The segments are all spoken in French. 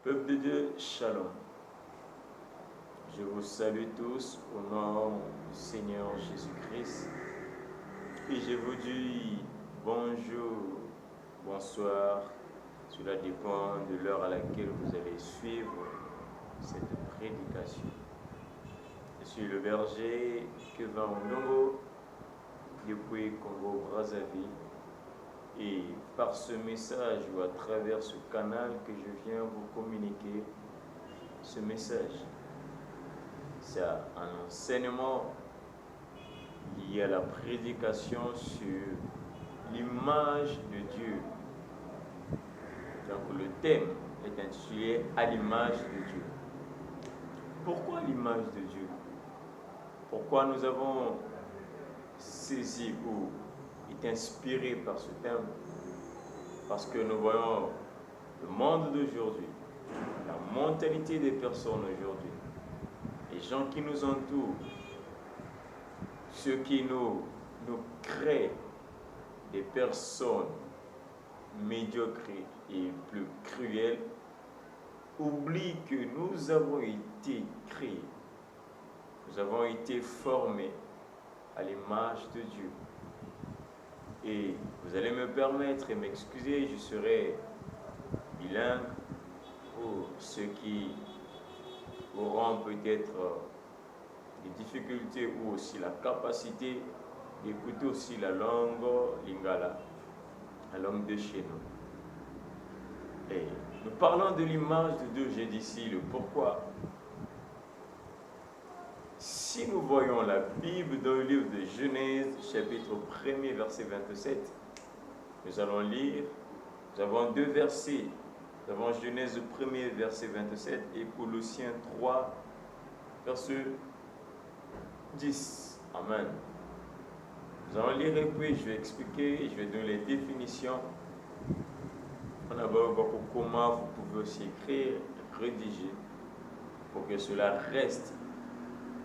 Peuple de Dieu, Shalom. Je vous salue tous au nom du Seigneur Jésus-Christ et je vous dis bonjour, bonsoir, cela dépend de l'heure à laquelle vous allez suivre cette prédication. Je suis le berger Kevin Ondongo depuis Congo-Brazzaville et par ce message ou à travers ce canal que je viens vous communiquer, ce message, c'est un enseignement lié à la prédication sur l'image de Dieu. Donc le thème est intitulé « À l'image de Dieu ». Pourquoi l'image de Dieu? Pourquoi nous avons saisi ou été inspirés par ce thème? Parce que nous voyons le monde d'aujourd'hui, la mentalité des personnes aujourd'hui, les gens qui nous entourent, ceux qui nous créent des personnes médiocres et plus cruelles, oublient que nous avons été créés, nous avons été formés à l'image de Dieu. Et vous allez me permettre et m'excuser, je serai bilingue pour ceux qui auront peut-être des difficultés ou aussi la capacité d'écouter aussi la langue lingala, la langue de chez nous. Et nous parlons de l'image de Dieu, j'ai dit ici le pourquoi. Si nous voyons la Bible dans le livre de Genèse, chapitre 1er, verset 27, nous allons lire, nous avons deux versets. Nous avons Genèse 1er, verset 27 et Colossiens 3, verset 10. Amen. Nous allons lire et puis je vais expliquer, je vais donner les définitions. On va voir comment vous pouvez aussi écrire, rédiger, pour que cela reste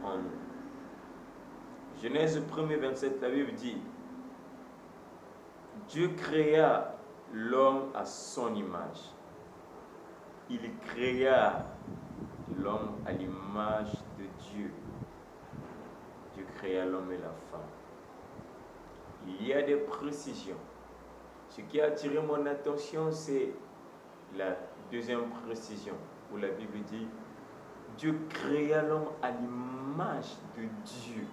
en nous. Genèse 1er, 27, la Bible dit: Dieu créa l'homme à son image. Il créa l'homme à l'image de Dieu. Dieu créa l'homme et la femme. Il y a des précisions. Ce qui a attiré mon attention, c'est la deuxième précision, où la Bible dit: Dieu créa l'homme à l'image de Dieu.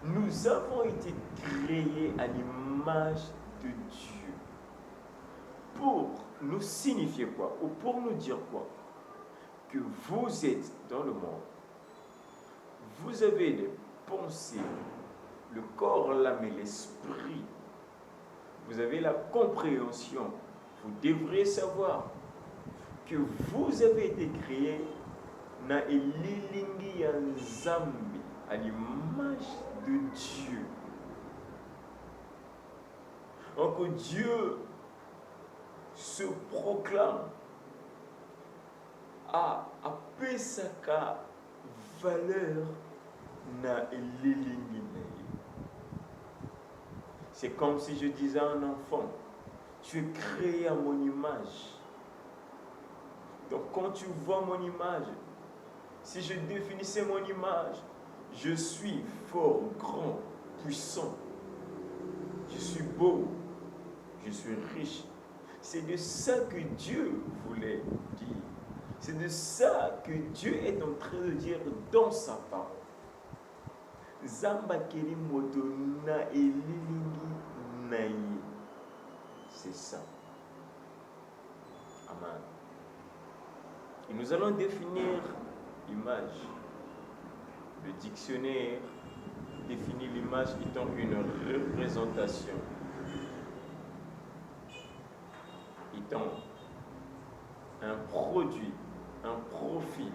Nous avons été créés à l'image de Dieu. Pour nous signifier quoi? Ou pour nous dire quoi? Que vous êtes dans le monde. Vous avez des pensées, le corps, l'âme et l'esprit. Vous avez la compréhension. Vous devrez savoir que vous avez été créé na elilingi ya Nzambe, à l'image de Dieu. Donc Dieu se proclame à pesaka valeur na elilingi na ye. C'est comme si je disais à un enfant: tu es créé à mon image. Donc quand tu vois mon image, si je définissais mon image, je suis fort, grand, puissant. Je suis beau, je suis riche. C'est de ça que Dieu voulait dire. C'est de ça que Dieu est en train de dire dans sa parole. Zamba keri moto na elilingi na ye. C'est ça. Amen. Et nous allons définir l'image. Le dictionnaire définit l'image étant une représentation, étant un produit, un profil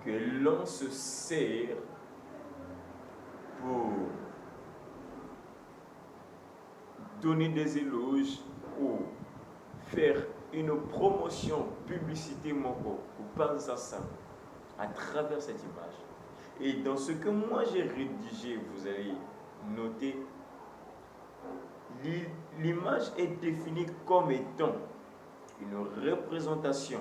que l'on se sert pour donner des éloges ou faire une promotion, publicité moko, ou pas ça, à travers cette image. Et dans ce que moi j'ai rédigé, vous allez noter l'image est définie comme étant une représentation,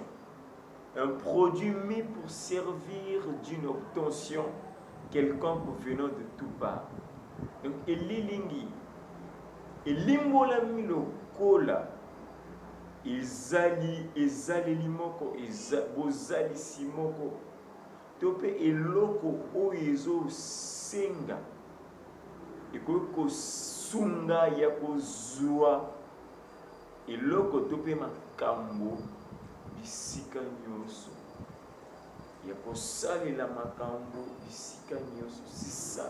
un produit mis pour servir d'une obtention quelconque venant de tout part. Donc, elilingi, elimbolami lokola, ezaleli moko, bozalisi moko, to mpe eloko oyo ezosenga ekoki kosunga ya kozwa eloko to mpe makambo bisika nyonso, ya kosalela makambo bisika nyonso. C'est ça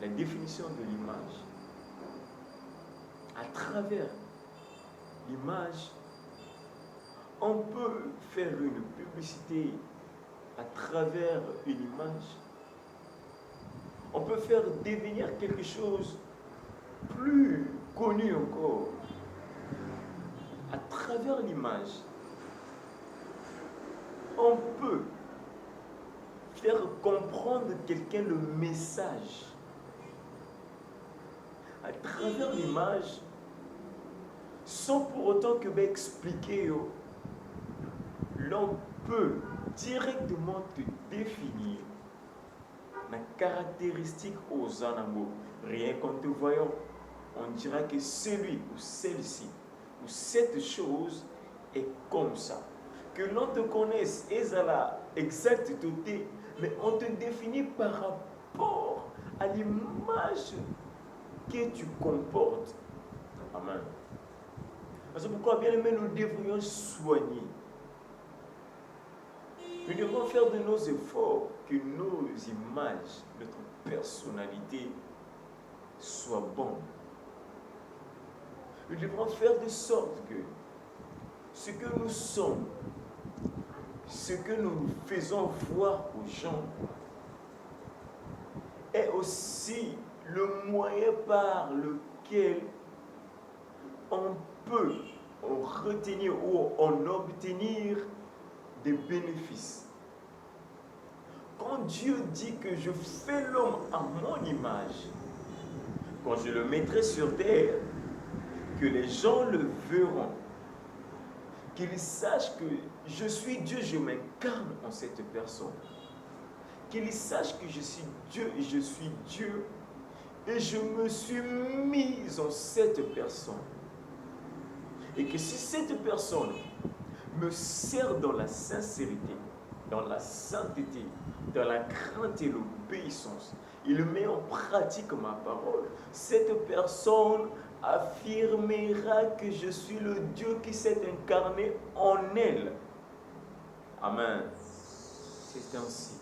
la définition de l'image. À travers l'image, on peut faire une publicité. À travers une image, on peut faire devenir quelque chose plus connu encore. À travers l'image, on peut faire comprendre quelqu'un le message. À travers l'image, sans pour autant que expliquer, l'on peut directement te définir la caractéristique aux animaux. Rien qu'en te voyant, on dira que celui ou celle-ci ou cette chose est comme ça. Que l'on te connaisse est à la exactitude, mais on te définit par rapport à l'image que tu comportes. Amen. C'est pourquoi, bien aimé, nous devrions soigner. Nous devons faire de nos efforts que nos images, notre personnalité soient bonnes. Nous devons faire de sorte que ce que nous sommes, ce que nous faisons voir aux gens, est aussi le moyen par lequel on peut retenir ou en obtenir des bénéfices. Quand Dieu dit que je fais l'homme à mon image, quand je le mettrai sur terre, que les gens le verront, qu'ils sachent que je suis Dieu, je m'incarne en cette personne, qu'ils sachent que je suis Dieu et je suis Dieu, et je me suis mis en cette personne. Et que si cette personne me sert dans la sincérité, dans la sainteté, dans la crainte et l'obéissance, il met en pratique ma parole, cette personne affirmera que je suis le Dieu qui s'est incarné en elle. Amen. C'est ainsi.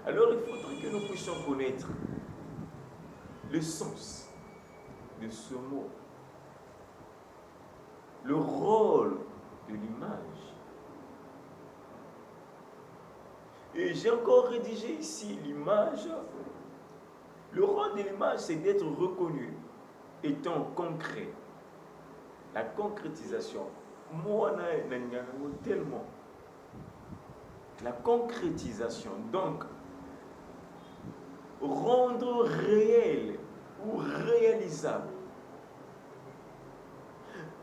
Alors il faudrait que nous puissions connaître le sens de ce mot, le rôle de l'image. Et j'ai encore rédigé ici l'image. Le rôle de l'image, c'est d'être reconnu, étant concret. La concrétisation. Moi, tellement. La concrétisation. Donc, rendre réel ou réalisable.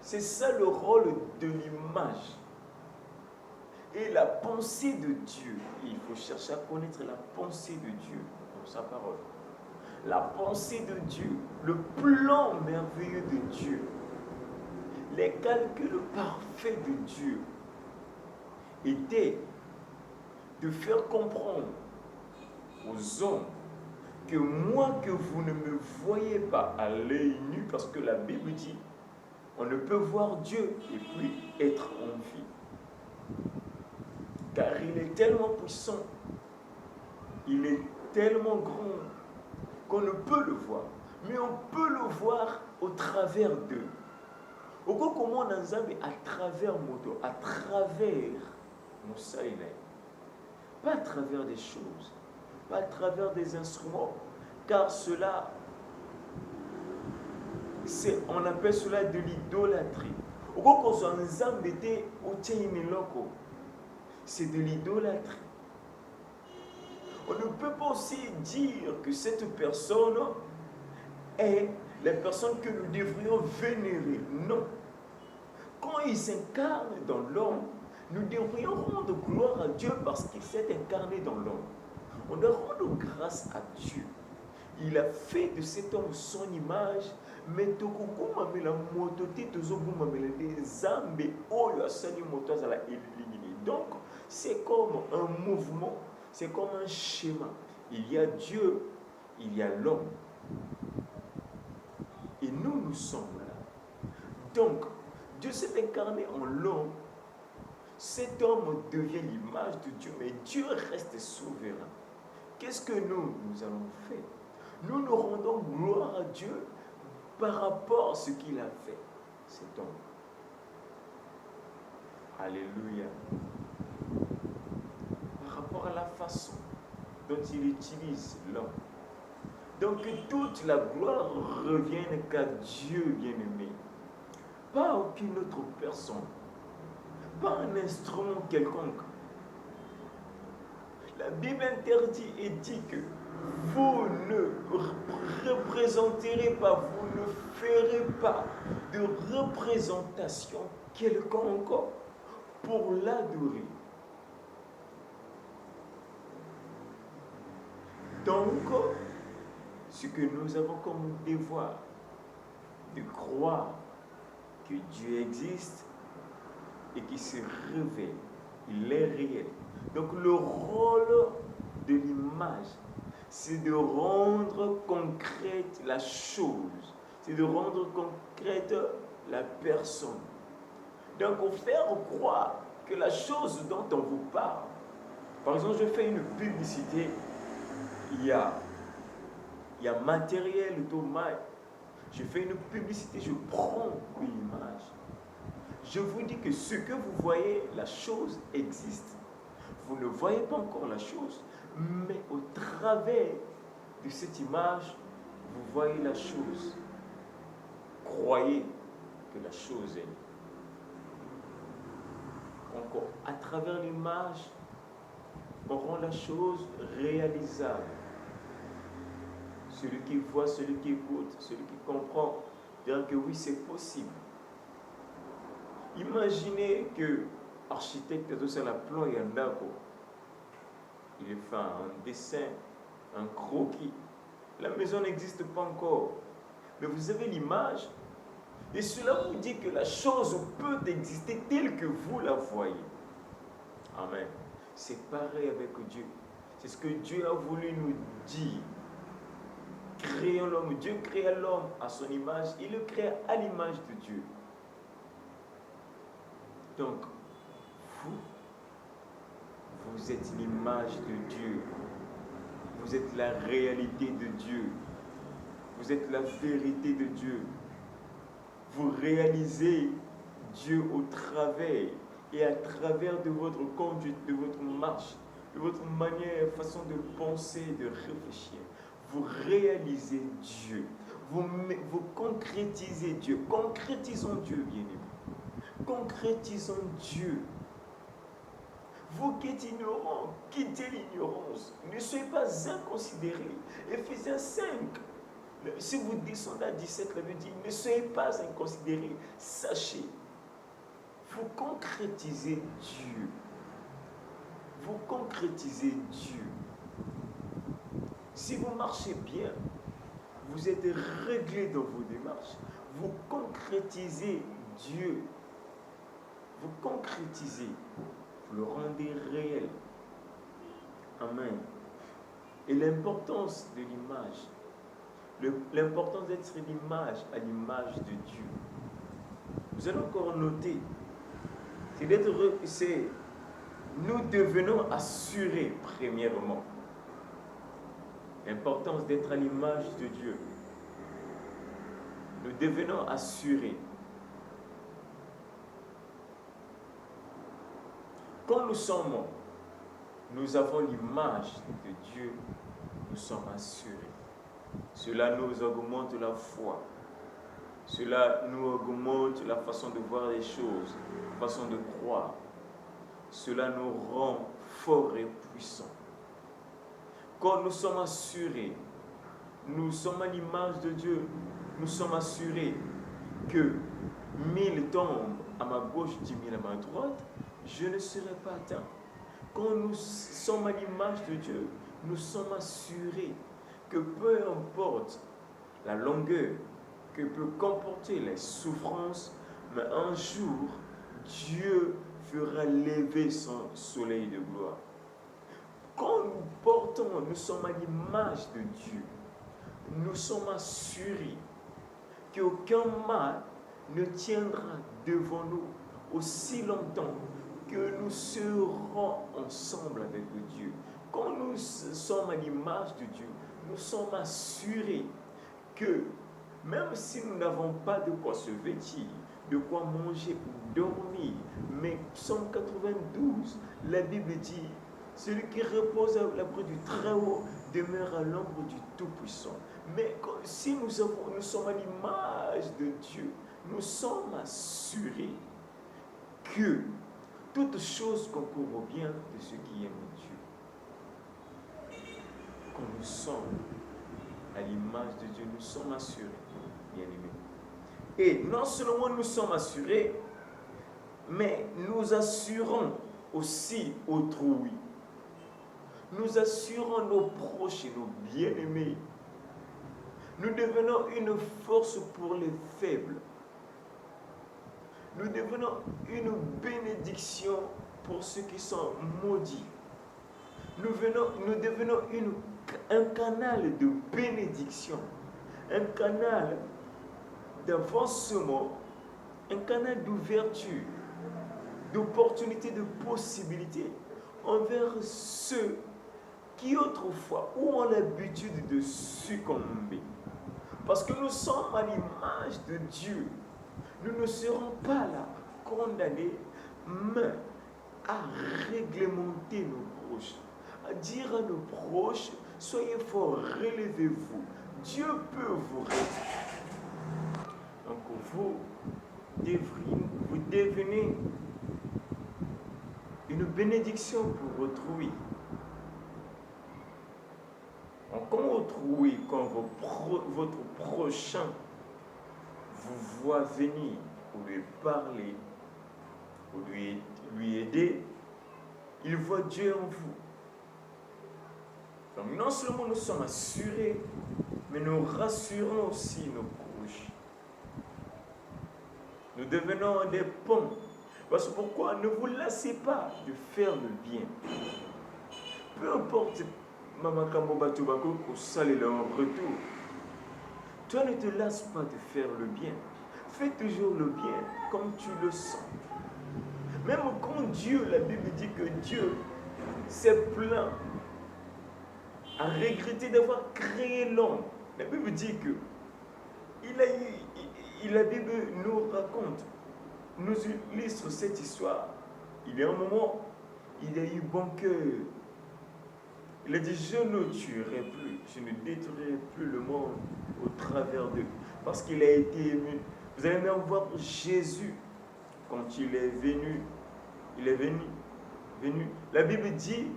C'est ça le rôle de l'image. Et la pensée de Dieu. Il faut chercher à connaître la pensée de Dieu dans sa parole. La pensée de Dieu, le plan merveilleux de Dieu, les calculs parfaits de Dieu étaient de faire comprendre aux hommes que moi que vous ne me voyez pas à l'œil nu, parce que la Bible dit on ne peut voir Dieu et puis être en vie. Car il est tellement puissant, il est tellement grand qu'on ne peut le voir. Mais on peut le voir au travers d'eux. Au coup, comment on a à travers moto, à travers mon saïlè. Pas à travers des choses, pas à travers des instruments, car cela, on appelle cela de l'idolâtrie. Au coup, quand on c'est de l'idolâtrie. On ne peut pas aussi dire que cette personne est les personnes que nous devrions vénérer. Non. Quand il s'incarne dans l'homme, nous devrions rendre gloire à Dieu parce qu'il s'est incarné dans l'homme. On doit rendre grâce à Dieu. Il a fait de cet homme son image, mais donc c'est comme un mouvement, c'est comme un schéma. Il y a Dieu, il y a l'homme. Et nous sommes là. Donc, Dieu s'est incarné en l'homme. Cet homme devient l'image de Dieu, mais Dieu reste souverain. Qu'est-ce que nous allons faire? Nous nous rendons gloire à Dieu par rapport à ce qu'il a fait, cet homme. Alléluia. Par rapport à la façon dont il utilise l'homme. Donc que toute la gloire revienne qu'à Dieu bien-aimé. Pas à aucune autre personne. Pas un instrument quelconque. La Bible interdit et dit que vous ne représenterez pas, vous ne ferez pas de représentation quelconque pour l'adorer. Donc, ce que nous avons comme devoir, de croire que Dieu existe et qu'il se révèle, il est réel. Donc le rôle de l'image, c'est de rendre concrète la chose, c'est de rendre concrète la personne. Donc pour faire croire que la chose dont on vous parle, par exemple je fais une publicité, il y a matériel automate, je fais une publicité, je prends une image. Je vous dis que ce que vous voyez, la chose existe. Vous ne voyez pas encore la chose, mais au travers de cette image, vous voyez la chose. Croyez que la chose est. Encore, à travers l'image, on rend la chose réalisable. Celui qui voit, celui qui écoute, celui qui comprend, dira que oui, c'est possible. Imaginez que l'architecte de ça la plan et un d'accord. Il fait un dessin, un croquis. La maison n'existe pas encore. Mais vous avez l'image. Et cela vous dit que la chose peut exister telle que vous la voyez. Amen. C'est pareil avec Dieu. C'est ce que Dieu a voulu nous dire. Créons l'homme. Dieu créa l'homme à son image. Il le créa à l'image de Dieu. Donc, vous êtes l'image de Dieu. Vous êtes la réalité de Dieu. Vous êtes la vérité de Dieu. Vous réalisez Dieu au travers et à travers de votre conduite, de votre marche, de votre manière, façon de penser, de réfléchir. Vous réalisez Dieu. Vous concrétisez Dieu. Concrétisons Dieu, bien-aimé. Concrétisons Dieu. Vous qui êtes ignorants, quittez l'ignorance. Ne soyez pas inconsidérés. Éphésiens 5. Si vous descendez à 17, la Bible dit, ne soyez pas inconsidérés. Sachez, vous concrétisez Dieu. Vous concrétisez Dieu. Si vous marchez bien, vous êtes réglé dans vos démarches. Vous concrétisez Dieu. Vous concrétisez. Vous le rendez réel. Amen. Et l'importance de l'image, l'importance d'être l'image à l'image de Dieu. Vous allez encore noter, nous devenons assurés premièrement. L'importance d'être à l'image de Dieu. Nous devenons assurés. Quand nous avons l'image de Dieu, nous sommes assurés. Cela nous augmente la foi. Cela nous augmente la façon de voir les choses, la façon de croire. Cela nous rend forts et puissants. Quand nous sommes assurés, nous sommes à l'image de Dieu, nous sommes assurés que 1000 tombent à ma gauche, 10 000 à ma droite, je ne serai pas atteint. Quand nous sommes à l'image de Dieu, nous sommes assurés que peu importe la longueur que peut comporter les souffrances, mais un jour, Dieu fera lever son soleil de gloire. Quand nous sommes à l'image de Dieu, nous sommes assurés qu'aucun mal ne tiendra devant nous aussi longtemps que nous serons ensemble avec Dieu. Quand nous sommes à l'image de Dieu, nous sommes assurés que même si nous n'avons pas de quoi se vêtir, de quoi manger ou dormir, mais Psaume 92, la Bible dit, celui qui repose à l'abri du Très-Haut demeure à l'ombre du Tout-Puissant. Mais si nous sommes à l'image de Dieu, nous sommes assurés que toute chose concourt au bien de ceux qui aiment Dieu. Quand nous sommes à l'image de Dieu, nous sommes assurés, bien-aimés. Et non seulement nous sommes assurés, mais nous assurons aussi autrui. Nous assurons nos proches et nos bien-aimés. Nous devenons une force pour les faibles. Nous devenons une bénédiction pour ceux qui sont maudits. Nous devenons un canal de bénédiction, un canal d'avancement, un canal d'ouverture, d'opportunités, de possibilités envers ceux qui autrefois ont l'habitude de succomber. Parce que nous sommes à l'image de Dieu. Nous ne serons pas là condamnés, mais à réglementer nos proches, à dire à nos proches, soyez forts, relevez-vous. Dieu peut vous relever. Donc vous devenez une bénédiction pour autrui. Quand votre prochain vous voit venir pour lui parler, pour lui aider, il voit Dieu en vous. Donc non seulement nous sommes assurés, mais nous rassurons aussi nos proches. Nous devenons des ponts. Parce que pourquoi? Ne vous lassez pas de faire le bien. Peu importe Maman Kamboba Tobako au salut en retour. Toi ne te lasses pas de faire le bien. Fais toujours le bien comme tu le sens. Même quand Dieu, la Bible dit que Dieu s'est plaint, a regretté d'avoir créé l'homme. La Bible dit que la Bible nous raconte, nous illustre cette histoire. Il y a un moment, il a eu bon cœur. Il a dit, je ne tuerai plus, je ne détruirai plus le monde au travers d'eux. Parce qu'il a été ému. Vous allez même voir Jésus, quand il est venu. La Bible dit,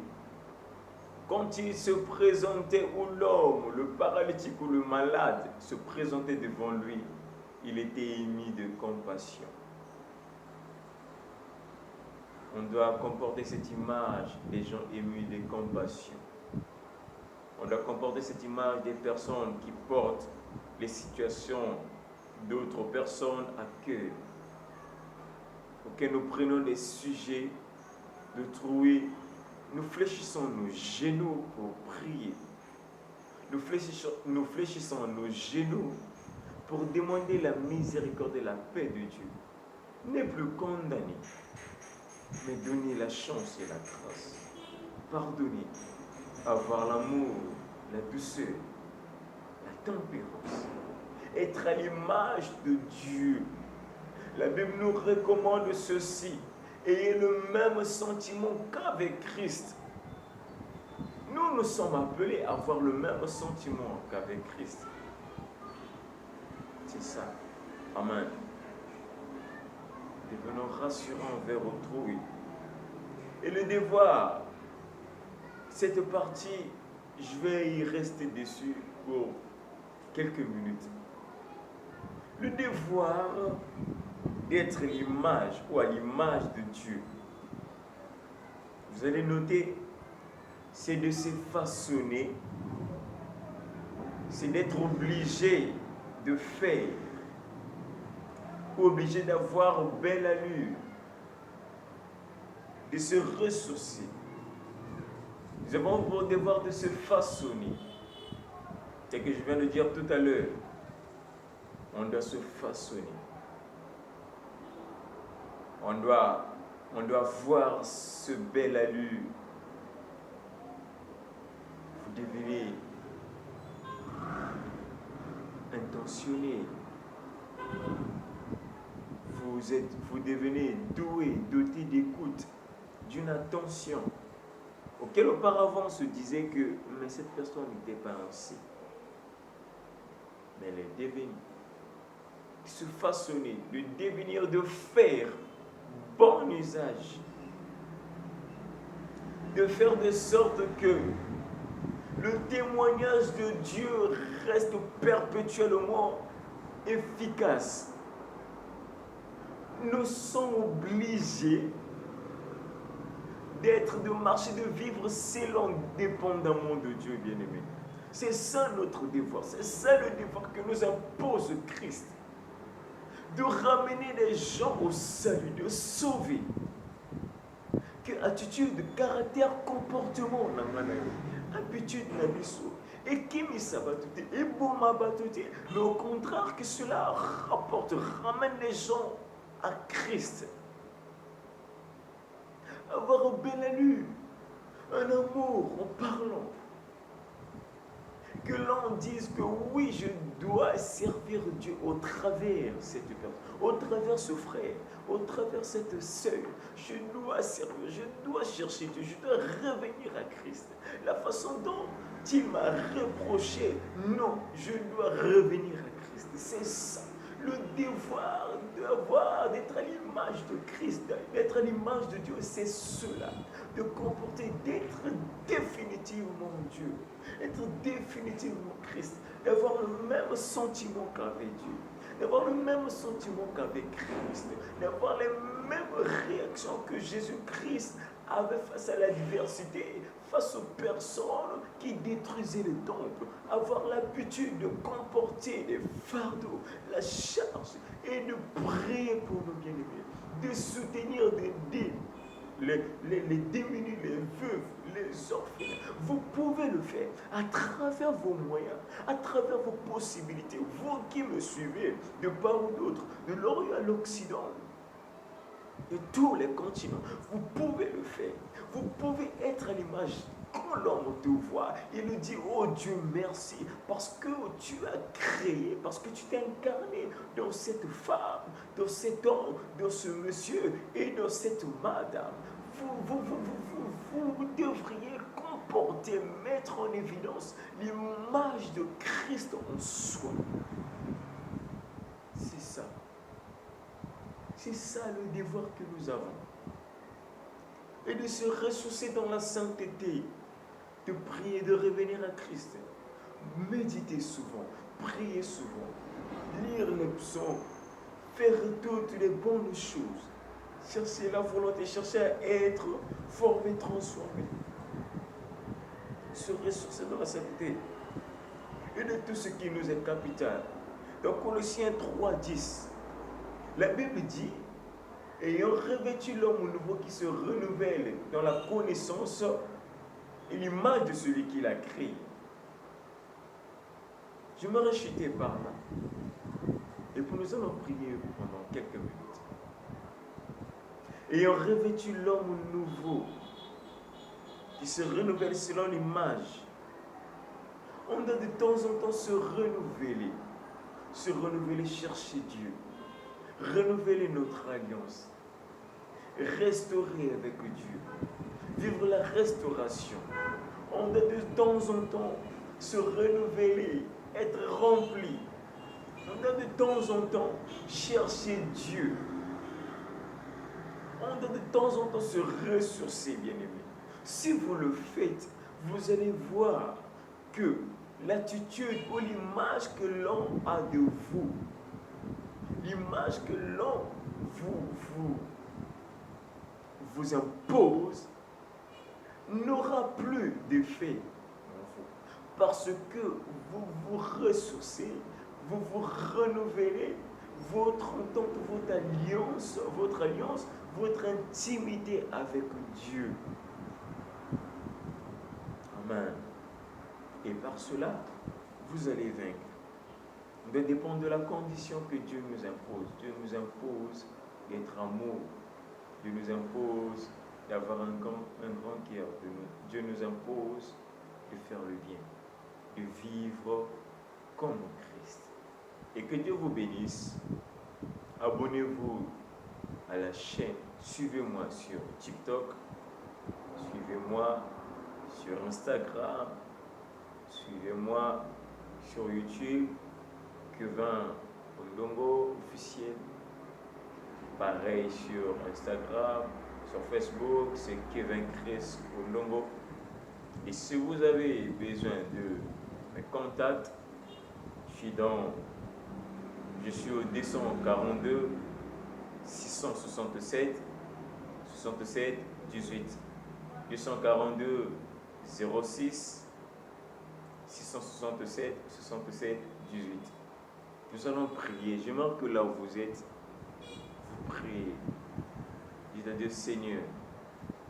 quand il se présentait, où l'homme, le paralytique ou le malade se présentait devant lui, il était ému de compassion. On doit comporter cette image des gens émus de compassion. On doit comporter cette image des personnes qui portent les situations d'autres personnes à cœur. Pour que nous prenions des sujets d'autrui, nous fléchissons nos genoux pour prier. Nous fléchissons nos genoux pour demander la miséricorde et la paix de Dieu. Ne plus condamner, mais donner la chance et la grâce. Pardonner, avoir l'amour, la douceur, la tempérance. Être à l'image de Dieu. La Bible nous recommande ceci. Ayez le même sentiment qu'avec Christ. Nous sommes appelés à avoir le même sentiment qu'avec Christ. C'est ça. Amen. Devenons rassurants envers autrui. Et le devoir, cette partie, je vais y rester dessus pour quelques minutes. devoir d'être l'image ou à l'image de Dieu, vous allez noter, c'est de se façonner, c'est d'être obligé de faire, obligé d'avoir belle allure, de se ressourcer. Nous avons le devoir de se façonner. C'est ce que je viens de dire tout à l'heure. On doit se façonner. On doit voir ce bel allure. Vous devenez intentionné. Vous devenez doué, doté d'écoute, d'une attention, auquel auparavant on se disait que mais cette personne n'était pas ainsi. Mais elle est devenue. Se façonner, de devenir, de faire bon usage. De faire de sorte que le témoignage de Dieu reste perpétuellement efficace. Nous sommes obligés de marcher, de vivre selon dépendamment de Dieu, bien-aimé. C'est ça notre devoir, c'est ça le devoir que nous impose Christ. De ramener les gens au salut, de sauver. Que attitude, caractère, comportement, habitude, et qui m'y sabatouté, et bon m'abatouté. Mais au contraire, que cela ramène les gens à Christ. Avoir un bel allure, un amour en parlant. Que l'on dise que oui, je dois servir Dieu au travers cette personne, au travers ce frère, au travers cette sœur. Je dois servir, je dois chercher Dieu, je dois revenir à Christ. La façon dont il m'a reproché, non, je dois revenir à Christ. C'est ça, le devoir d'être à l'image de Christ, d'être à l'image de Dieu, c'est cela, de comporter, d'être définitivement Dieu, être définitivement Christ, d'avoir le même sentiment qu'avec Dieu, d'avoir le même sentiment qu'avec Christ, d'avoir les mêmes réactions que Jésus-Christ avait face à l'adversité, face aux personnes qui détruisaient le temple, avoir l'habitude de comporter les fardeaux, la charge, et de prier pour nos bien-aimés, de soutenir les démunis, les veuves, les orphelins. Vous pouvez le faire à travers vos moyens, à travers vos possibilités. Vous qui me suivez de part ou d'autre, de l'Orient à l'Occident, de tous les continents, vous pouvez le faire. Vous pouvez être à l'image. Quand l'homme te voit, il lui dit, oh Dieu, merci, parce que tu as créé, parce que tu t'es incarné dans cette femme, dans cet homme, dans ce monsieur et dans cette madame. Vous devriez comporter, mettre en évidence l'image de Christ en soi. C'est ça. C'est ça le devoir que nous avons. Et de se ressourcer dans la sainteté, de prier, de revenir à Christ. Méditer souvent, prier souvent, lire les psaumes, faire toutes les bonnes choses, chercher la volonté, chercher à être formé, transformé. Se ressourcer dans la sainteté et de tout ce qui nous est capital. Dans Colossiens 3:10, la Bible dit, ayant revêtu l'homme nouveau qui se renouvelle dans la connaissance et l'image de celui qui l'a créé. Je me chuté par là. Et puis nous allons prier pendant quelques minutes. Ayant revêtu l'homme nouveau qui se renouvelle selon l'image, on doit de temps en temps se renouveler, chercher Dieu, renouveler notre alliance, restaurer avec Dieu, vivre la restauration. On doit de temps en temps se renouveler, être rempli. On doit de temps en temps chercher Dieu. On doit de temps en temps se ressourcer, bien-aimés. Si vous le faites, vous allez voir que l'attitude ou l'image que l'on a de vous l'image que l'on vous impose n'aura plus d'effet en vous. Parce que vous vous ressourcez, vous vous renouvelez, votre entente, votre alliance, votre intimité avec Dieu. Amen. Et par cela, vous allez vaincre. Ça dépend de la condition que Dieu nous impose. Dieu nous impose d'être amour. Dieu nous impose d'avoir un grand cœur. Dieu nous impose de faire le bien, de vivre comme Christ. Et que Dieu vous bénisse. Abonnez-vous à la chaîne. Suivez-moi sur TikTok. Suivez-moi sur Instagram. Suivez-moi sur YouTube. Kevin Ondongo officiel. Pareil sur Instagram. Sur Facebook, c'est Kevin Chris Ondongo. Et si vous avez besoin de mes contacts, je suis au 242 667 67 18. 242 06 667 67 18. Nous allons prier. J'aimerais que là où vous êtes, vous priez. Dites à Dieu, Seigneur,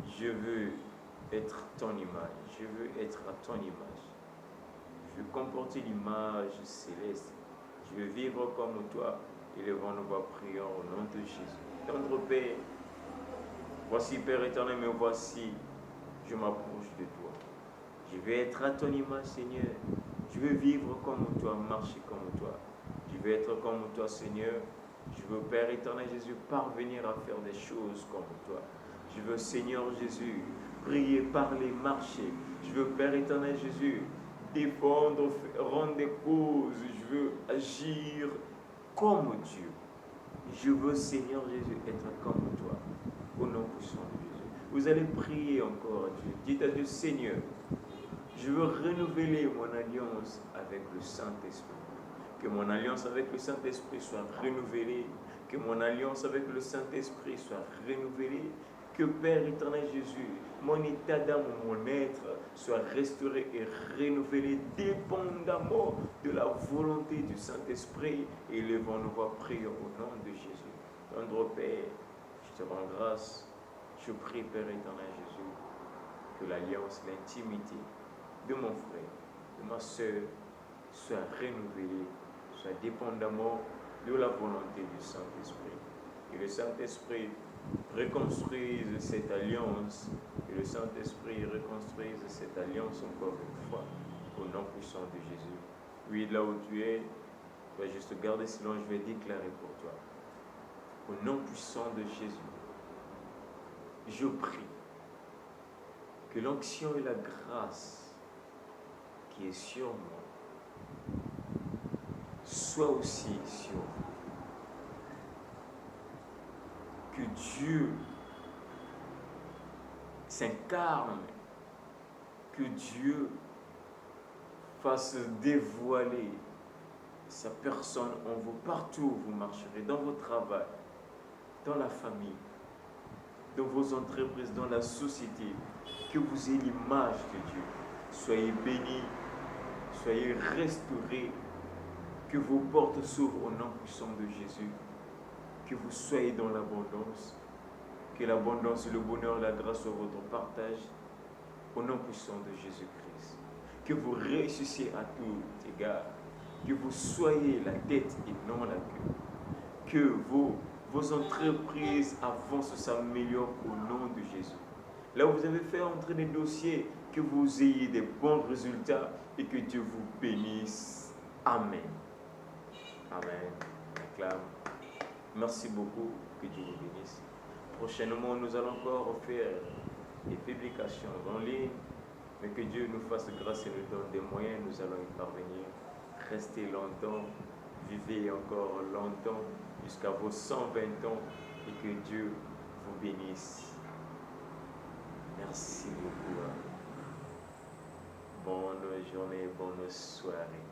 je veux être ton image. Je veux être à ton image. Je veux comporter l'image céleste. Je veux vivre comme toi. Élevons nos voix, prions au nom de Jésus. Tendre Père, voici Père éternel, mais voici, je m'approche de toi. Je veux être à ton image, Seigneur. Je veux vivre comme toi, marcher comme toi. Je veux être comme toi, Seigneur. Je veux, Père éternel Jésus, parvenir à faire des choses comme toi. Je veux, Seigneur Jésus, prier, parler, marcher. Je veux, Père éternel Jésus, défendre, rendre des causes. Je veux agir comme Dieu. Je veux, Seigneur Jésus, être comme toi. Au nom puissant de Jésus. Vous allez prier encore à Dieu. Dites à Dieu, Seigneur, je veux renouveler mon alliance avec le Saint-Esprit. Que mon alliance avec le Saint-Esprit soit renouvelée. Que mon alliance avec le Saint-Esprit soit renouvelée. Que Père éternel Jésus, mon état d'âme, mon être, soit restauré et renouvelé dépendamment de la volonté du Saint-Esprit. Élevons nos voix, prions au nom de Jésus. Tendre Père, je te rends grâce. Je prie, Père éternel Jésus, que l'alliance, l'intimité de mon frère, de ma soeur, soit renouvelée, soit dépendamment de la volonté du Saint-Esprit. Que le Saint-Esprit reconstruise cette alliance, que le Saint-Esprit reconstruise cette alliance encore une fois, au nom puissant de Jésus. Oui, là où tu es, tu vas juste garder silence, je vais déclarer pour toi. Au nom puissant de Jésus, je prie que l'onction et la grâce qui est sur moi soit aussi sur vous. Que Dieu s'incarne, que Dieu fasse dévoiler sa personne en vous, partout où vous marcherez, dans votre travail, dans la famille, dans vos entreprises, dans la société, que vous ayez l'image de Dieu. Soyez bénis, soyez restaurés, que vos portes s'ouvrent au nom puissant de Jésus, que vous soyez dans l'abondance, que l'abondance, le bonheur, la grâce soit votre partage, au nom puissant de Jésus-Christ. Que vous réussissiez à tout égard, que vous soyez la tête et non la queue, que vos entreprises avancent, s'améliorent au nom de Jésus. Là où vous avez fait entrer des dossiers, que vous ayez des bons résultats et que Dieu vous bénisse. Amen. Amen. Acclame. Merci beaucoup. Que Dieu vous bénisse. Prochainement, nous allons encore faire des publications en ligne, mais que Dieu nous fasse grâce et nous donne des moyens, nous allons y parvenir. Restez longtemps, vivez encore longtemps, jusqu'à vos 120 ans, et que Dieu vous bénisse. Merci beaucoup. Bonne journée, bonne soirée.